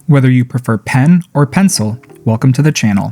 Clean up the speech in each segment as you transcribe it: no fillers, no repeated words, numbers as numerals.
Whether you prefer pen or pencil, welcome to the channel.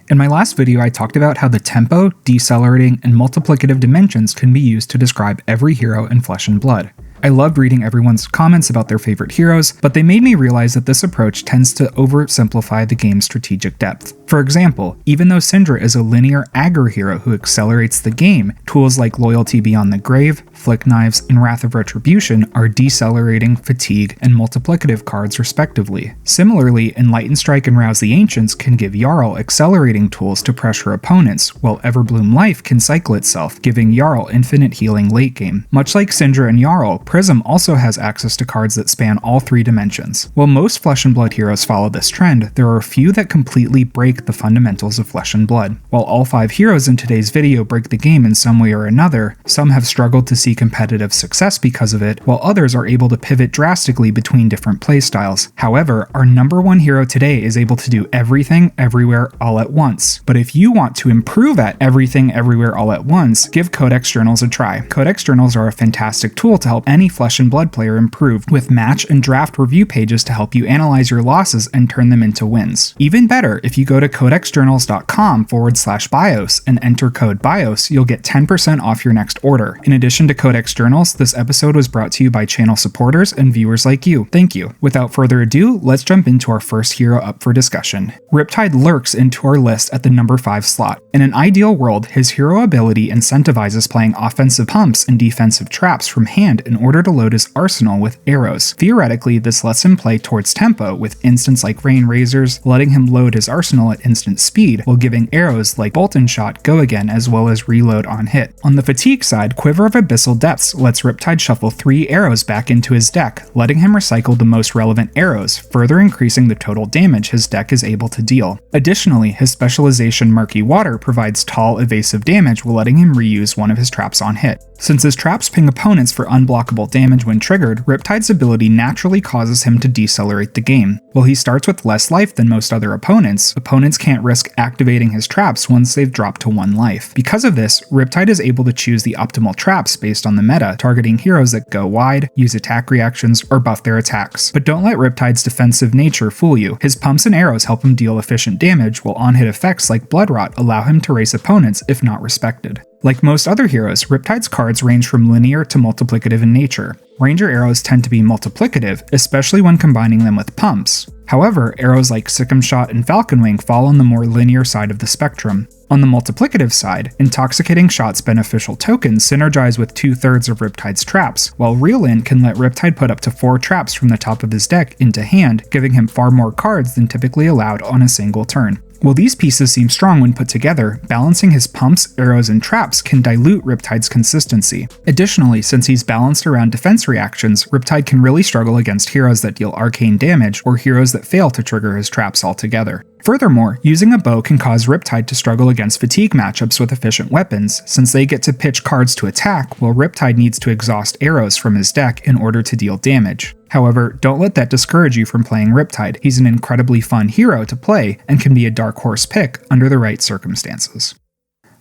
In my last video, I talked about how the tempo, decelerating, and multiplicative dimensions can be used to describe every hero in Flesh and Blood. I loved reading everyone's comments about their favorite heroes, but they made me realize that this approach tends to oversimplify the game's strategic depth. For example, even though Syndra is a linear aggro hero who accelerates the game, tools like Loyalty Beyond the Grave, Flick Knives, and Wrath of Retribution are decelerating, fatigue, and multiplicative cards respectively. Similarly, Enlightened Strike and Rouse the Ancients can give Jarl accelerating tools to pressure opponents, while Everbloom Life can cycle itself, giving Jarl infinite healing late game. Much like Syndra and Jarl, Prism also has access to cards that span all three dimensions. While most Flesh and Blood heroes follow this trend, there are a few that completely break the fundamentals of Flesh and Blood. While all 5 heroes in today's video break the game in some way or another, some have struggled to see competitive success because of it, while others are able to pivot drastically between different playstyles. However, our number 1 hero today is able to do everything, everywhere, all at once. But if you want to improve at everything, everywhere, all at once, give Codex Journals a try. Codex Journals are a fantastic tool to help any Flesh and Blood player improve, with match and draft review pages to help you analyze your losses and turn them into wins. Even better, if you go to codexjournals.com/BIOS and enter code BIOS, you'll get 10% off your next order. In addition to Codex Journals, this episode was brought to you by channel supporters and viewers like you. Thank you. Without further ado, let's jump into our first hero up for discussion. Riptide lurks into our list at the number 5 slot. In an ideal world, his hero ability incentivizes playing offensive pumps and defensive traps from hand in order to load his arsenal with arrows. Theoretically, this lets him play towards tempo with instants like Rain Razors, letting him load his arsenal at instant speed, while giving arrows like Bolt and Shot go again as well as reload on hit. On the fatigue side, Quiver of Abyssal Depths lets Riptide shuffle 3 arrows back into his deck, letting him recycle the most relevant arrows, further increasing the total damage his deck is able to deal. Additionally, his specialization Murky Water provides tall evasive damage while letting him reuse one of his traps on hit. Since his traps ping opponents for unblockable damage when triggered, Riptide's ability naturally causes him to decelerate the game. While he starts with less life than most other opponents can't risk activating his traps once they've dropped to 1 life. Because of this, Riptide is able to choose the optimal traps based on the meta, targeting heroes that go wide, use attack reactions, or buff their attacks. But don't let Riptide's defensive nature fool you. His pumps and arrows help him deal efficient damage, while on-hit effects like Blood Rot allow him to race opponents if not respected. Like most other heroes, Riptide's cards range from linear to multiplicative in nature. Ranger arrows tend to be multiplicative, especially when combining them with pumps. However, arrows like Sikkim Shot and Falcon Wing fall on the more linear side of the spectrum. On the multiplicative side, Intoxicating Shot's beneficial tokens synergize with 2/3 of Riptide's traps, while Reel-In can let Riptide put up to 4 traps from the top of his deck into hand, giving him far more cards than typically allowed on a single turn. While these pieces seem strong when put together, balancing his pumps, arrows, and traps can dilute Riptide's consistency. Additionally, since he's balanced around defense reactions, Riptide can really struggle against heroes that deal arcane damage or heroes that fail to trigger his traps altogether. Furthermore, using a bow can cause Riptide to struggle against fatigue matchups with efficient weapons, since they get to pitch cards to attack, while Riptide needs to exhaust arrows from his deck in order to deal damage. However, don't let that discourage you from playing Riptide. He's an incredibly fun hero to play and can be a dark horse pick under the right circumstances.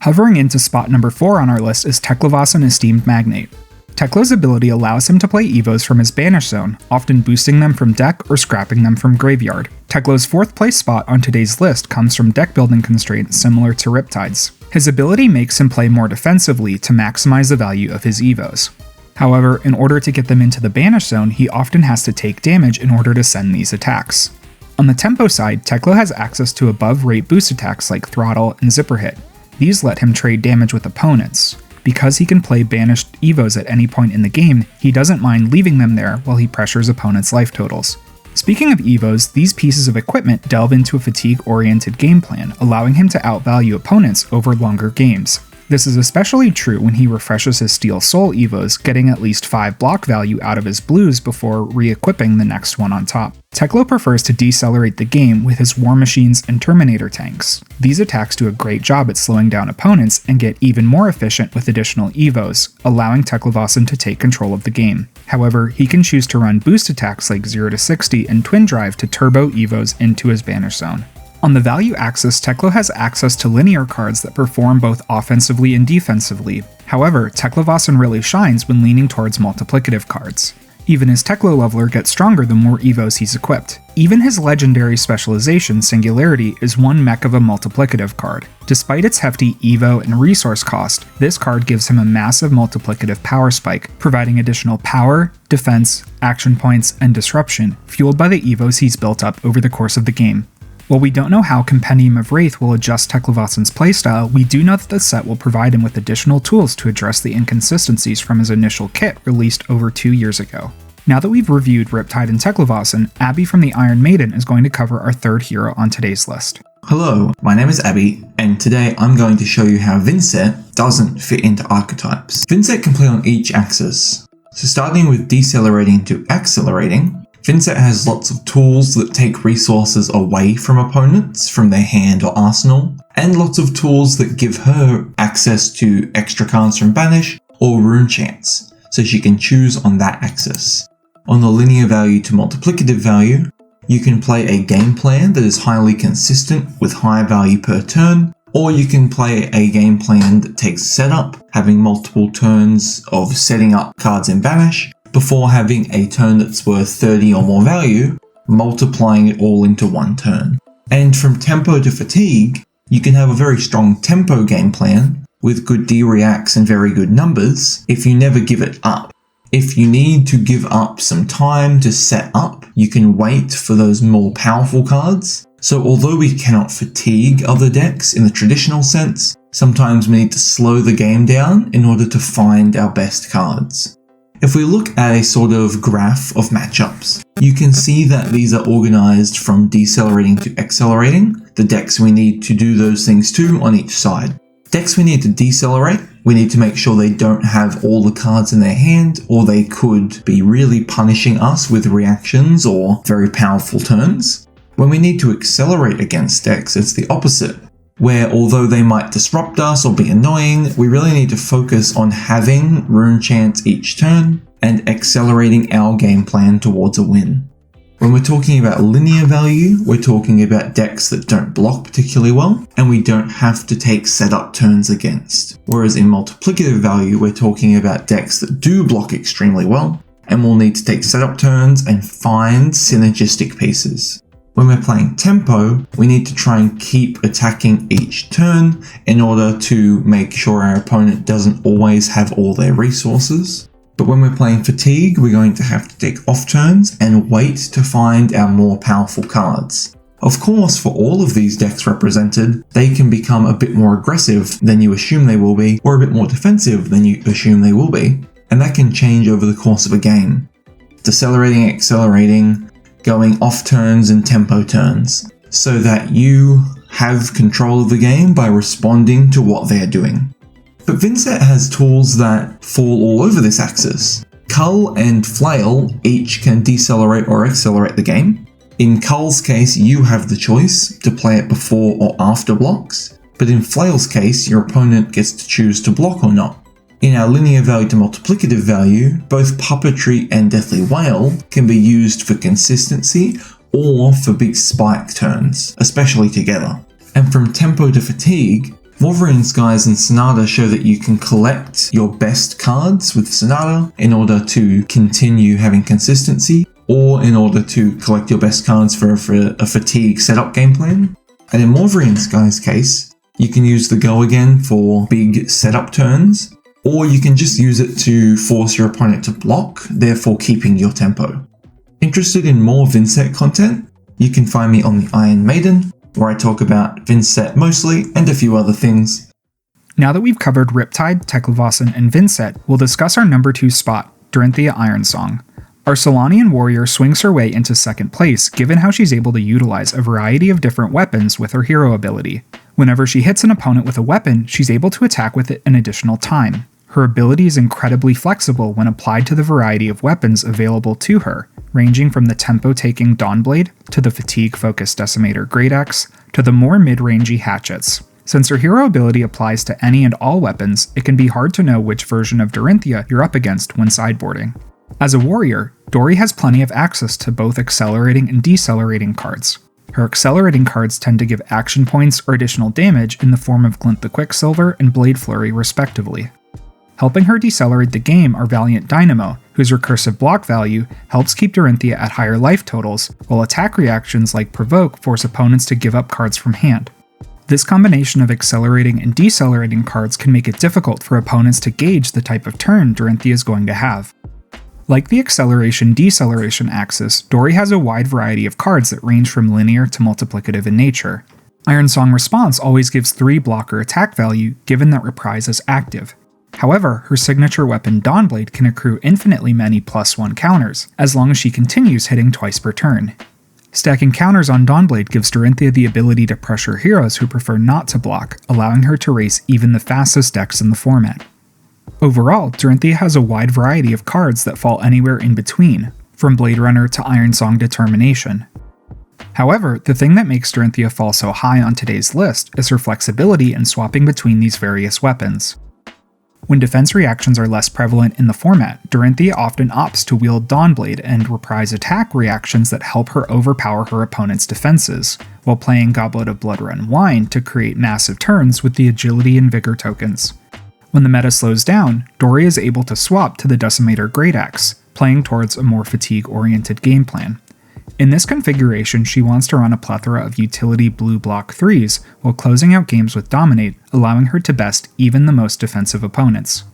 Hovering into spot number 4 on our list is Teklevossen Esteemed Magnate. Teklo's ability allows him to play Evos from his Banish Zone, often boosting them from deck or scrapping them from graveyard. Teklo's 4th place spot on today's list comes from deck building constraints similar to Riptide's. His ability makes him play more defensively to maximize the value of his Evos. However, in order to get them into the Banish Zone, he often has to take damage in order to send these attacks. On the tempo side, Teklo has access to above rate boost attacks like Throttle and Zipper Hit. These let him trade damage with opponents. Because he can play banished Evos at any point in the game, he doesn't mind leaving them there while he pressures opponents' life totals. Speaking of Evos, these pieces of equipment delve into a fatigue-oriented game plan, allowing him to outvalue opponents over longer games. This is especially true when he refreshes his Steel Soul Evos, getting at least 5 block value out of his blues before re-equipping the next one on top. Teklo prefers to decelerate the game with his War Machines and Terminator tanks. These attacks do a great job at slowing down opponents and get even more efficient with additional Evos, allowing Teklevossen to take control of the game. However, he can choose to run boost attacks like 0 to 60 and Twin Drive to turbo Evos into his Banish Zone. On the value axis, Teklo has access to linear cards that perform both offensively and defensively. However, Teklevossen really shines when leaning towards multiplicative cards. Even his Teklo leveler gets stronger the more Evos he's equipped. Even his legendary specialization, Singularity, is one mech of a multiplicative card. Despite its hefty EVO and resource cost, this card gives him a massive multiplicative power spike, providing additional power, defense, action points, and disruption, fueled by the EVOs he's built up over the course of the game. While we don't know how Compendium of Wraith will adjust Teklevosson's playstyle, we do know that the set will provide him with additional tools to address the inconsistencies from his initial kit released over 2 years ago. Now that we've reviewed Riptide and Teklevosson, Abby from the Iron Maiden is going to cover our third hero on today's list. Hello, my name is Abby, and today I'm going to show you how Vynnset doesn't fit into archetypes. Vynnset can play on each axis. So starting with decelerating to accelerating, Vynnset has lots of tools that take resources away from opponents, from their hand or arsenal, and lots of tools that give her access to extra cards from Banish or Rune Chants, so she can choose on that axis. On the linear value to multiplicative value, you can play a game plan that is highly consistent with high value per turn, or you can play a game plan that takes setup, having multiple turns of setting up cards in Banish, before having a turn that's worth 30 or more value, multiplying it all into one turn. And from tempo to fatigue, you can have a very strong tempo game plan with good D-reacts and very good numbers if you never give it up. If you need to give up some time to set up, you can wait for those more powerful cards. So although we cannot fatigue other decks in the traditional sense, sometimes we need to slow the game down in order to find our best cards. If we look at a sort of graph of matchups, you can see that these are organized from decelerating to accelerating, the decks we need to do those things to on each side. Decks we need to decelerate, we need to make sure they don't have all the cards in their hand, or they could be really punishing us with reactions or very powerful turns. When we need to accelerate against decks, it's the opposite, where although they might disrupt us or be annoying, we really need to focus on having Rune Chants each turn and accelerating our game plan towards a win. When we're talking about linear value, we're talking about decks that don't block particularly well, and we don't have to take setup turns against. Whereas in multiplicative value, we're talking about decks that do block extremely well, and will need to take setup turns and find synergistic pieces. When we're playing tempo, we need to try and keep attacking each turn in order to make sure our opponent doesn't always have all their resources. But when we're playing fatigue, we're going to have to take off turns and wait to find our more powerful cards. Of course, for all of these decks represented, they can become a bit more aggressive than you assume they will be, or a bit more defensive than you assume they will be, and that can change over the course of a game. Decelerating, accelerating, going off turns and tempo turns, so that you have control of the game by responding to what they're doing. But Vynnset has tools that fall all over this axis. Cull and Flail each can decelerate or accelerate the game. In Cull's case, you have the choice to play it before or after blocks, but in Flail's case, your opponent gets to choose to block or not. In our linear value to multiplicative value, both Puppetry and Deathly Whale can be used for consistency or for big spike turns, especially together. And from tempo to fatigue, Wolverine Skies and Sonata show that you can collect your best cards with Sonata in order to continue having consistency, or in order to collect your best cards for a fatigue setup game plan. And in Wolverine Skies' case, you can use the Go Again for big setup turns, or you can just use it to force your opponent to block, therefore keeping your tempo. Interested in more Vynnset content? You can find me on the Iron Maiden, where I talk about Vynnset mostly and a few other things. Now that we've covered Riptide, Teklevosson, and Vynnset, we'll discuss our number 2 spot, Dorinthia Ironsong. Our Solanian warrior swings her way into second place given how she's able to utilize a variety of different weapons with her hero ability. Whenever she hits an opponent with a weapon, she's able to attack with it an additional time. Her ability is incredibly flexible when applied to the variety of weapons available to her, ranging from the tempo-taking Dawnblade, to the fatigue-focused Decimator Great Axe, to the more mid-rangey hatchets. Since her hero ability applies to any and all weapons, it can be hard to know which version of Dorinthia you're up against when sideboarding. As a warrior, Dori has plenty of access to both accelerating and decelerating cards. Her accelerating cards tend to give action points or additional damage in the form of Glint the Quicksilver and Blade Flurry respectively. Helping her decelerate the game are Valiant Dynamo, whose recursive block value helps keep Dorinthia at higher life totals, while attack reactions like Provoke force opponents to give up cards from hand. This combination of accelerating and decelerating cards can make it difficult for opponents to gauge the type of turn Dorinthia is going to have. Like the acceleration-deceleration axis, Dori has a wide variety of cards that range from linear to multiplicative in nature. Ironsong Response always gives 3 blocker attack value, given that Reprise is active. However, her signature weapon Dawnblade can accrue infinitely many +1 counters, as long as she continues hitting twice per turn. Stacking counters on Dawnblade gives Dorinthia the ability to pressure heroes who prefer not to block, allowing her to race even the fastest decks in the format. Overall, Dorinthia has a wide variety of cards that fall anywhere in between, from Blade Runner to Ironsong Determination. However, the thing that makes Dorinthia fall so high on today's list is her flexibility in swapping between these various weapons. When defense reactions are less prevalent in the format, Dorinthia often opts to wield Dawnblade and Reprise attack reactions that help her overpower her opponent's defenses, while playing Goblet of Blood-Run Wine to create massive turns with the Agility and Vigor tokens. When the meta slows down, Dori is able to swap to the Decimator Great Axe, playing towards a more fatigue-oriented game plan. In this configuration, she wants to run a plethora of utility blue block 3s while closing out games with Dominate, allowing her to best even the most defensive opponents.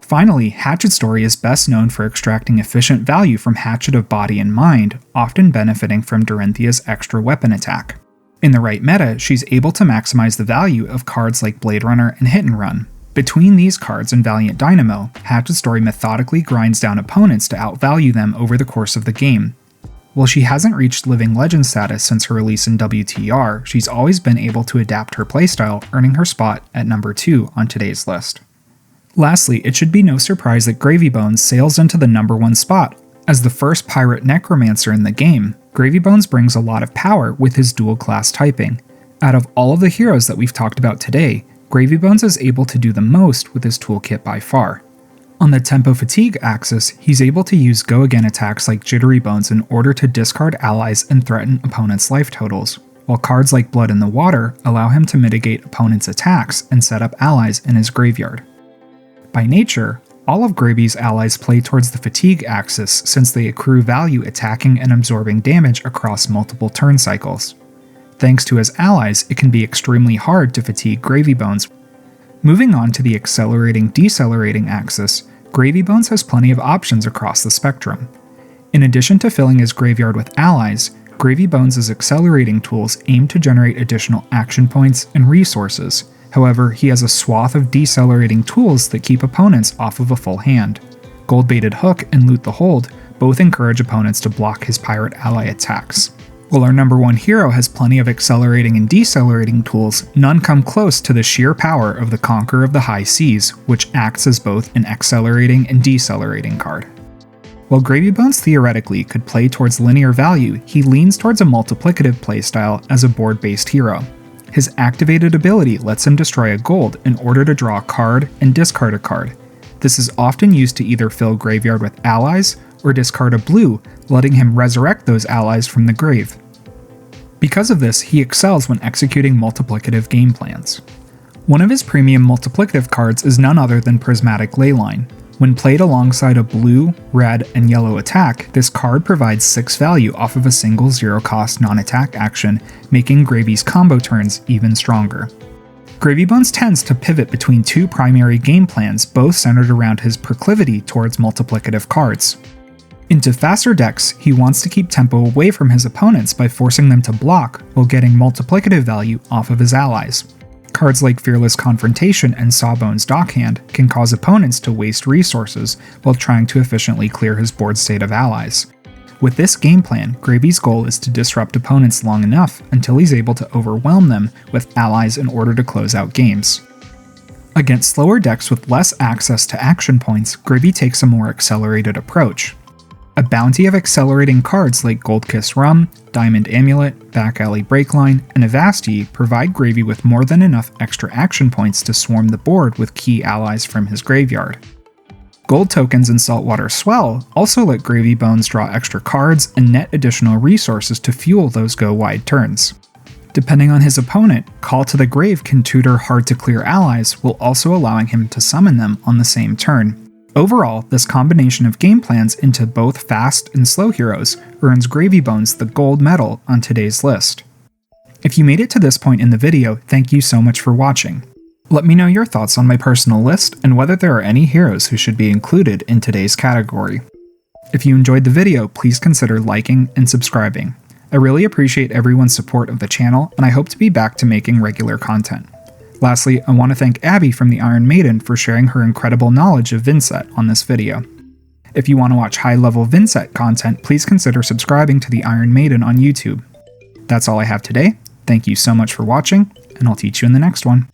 Finally, Hatchet Story is best known for extracting efficient value from Hatchet of Body and Mind, often benefiting from Dorinthia's extra weapon attack. In the right meta, she's able to maximize the value of cards like Blade Runner and Hit and Run. Between these cards and Valiant Dynamo, Hatchet Story methodically grinds down opponents to outvalue them over the course of the game. While she hasn't reached Living Legend status since her release in WTR, she's always been able to adapt her playstyle, earning her spot at number 2 on today's list. Lastly, it should be no surprise that Gravy Bones sails into the number 1 spot. As the first pirate necromancer in the game, Gravy Bones brings a lot of power with his dual class typing. Out of all of the heroes that we've talked about today, Gravy Bones is able to do the most with his toolkit by far. On the tempo fatigue axis, he's able to use go again attacks like Jittery Bones in order to discard allies and threaten opponents' life totals, while cards like Blood in the Water allow him to mitigate opponents' attacks and set up allies in his graveyard. By nature, all of Gravy's allies play towards the fatigue axis since they accrue value attacking and absorbing damage across multiple turn cycles. Thanks to his allies, it can be extremely hard to fatigue Gravy Bones. Moving on to the accelerating-decelerating axis, Gravy Bones has plenty of options across the spectrum. In addition to filling his graveyard with allies, Gravy Bones' accelerating tools aim to generate additional action points and resources. However, he has a swath of decelerating tools that keep opponents off of a full hand. Gold-Baited Hook and Loot the Hold both encourage opponents to block his pirate ally attacks. While our number 1 hero has plenty of accelerating and decelerating tools, none come close to the sheer power of the Conqueror of the High Seas, which acts as both an accelerating and decelerating card. While Gravy Bones theoretically could play towards linear value, he leans towards a multiplicative playstyle as a board-based hero. His activated ability lets him destroy a gold in order to draw a card and discard a card. This is often used to either fill graveyard with allies or discard a blue, letting him resurrect those allies from the grave. Because of this, he excels when executing multiplicative game plans. One of his premium multiplicative cards is none other than Prismatic Leyline. When played alongside a blue, red, and yellow attack, this card provides 6 value off of a single 0-cost non-attack action, making Gravy's combo turns even stronger. Gravy Bones tends to pivot between 2 primary game plans, both centered around his proclivity towards multiplicative cards. Into faster decks, he wants to keep tempo away from his opponents by forcing them to block while getting multiplicative value off of his allies. Cards like Fearless Confrontation and Sawbones Dockhand can cause opponents to waste resources while trying to efficiently clear his board state of allies. With this game plan, Gravy's goal is to disrupt opponents long enough until he's able to overwhelm them with allies in order to close out games. Against slower decks with less access to action points, Gravy takes a more accelerated approach. A bounty of accelerating cards like Goldkiss Rum, Diamond Amulet, Back Alley Breakline, and Avasti provide Gravy with more than enough extra action points to swarm the board with key allies from his graveyard. Gold tokens and Saltwater Swell also let Gravy Bones draw extra cards and net additional resources to fuel those go-wide turns. Depending on his opponent, Call to the Grave can tutor hard-to-clear allies while also allowing him to summon them on the same turn. Overall, this combination of game plans into both fast and slow heroes earns Gravy Bones the gold medal on today's list. If you made it to this point in the video, thank you so much for watching. Let me know your thoughts on my personal list and whether there are any heroes who should be included in today's category. If you enjoyed the video, please consider liking and subscribing. I really appreciate everyone's support of the channel, and I hope to be back to making regular content. Lastly, I want to thank Abby from the Iron Maiden for sharing her incredible knowledge of Vynnset on this video. If you want to watch high-level Vynnset content, please consider subscribing to the Iron Maiden on YouTube. That's all I have today. Thank you so much for watching, and I'll teach you in the next one.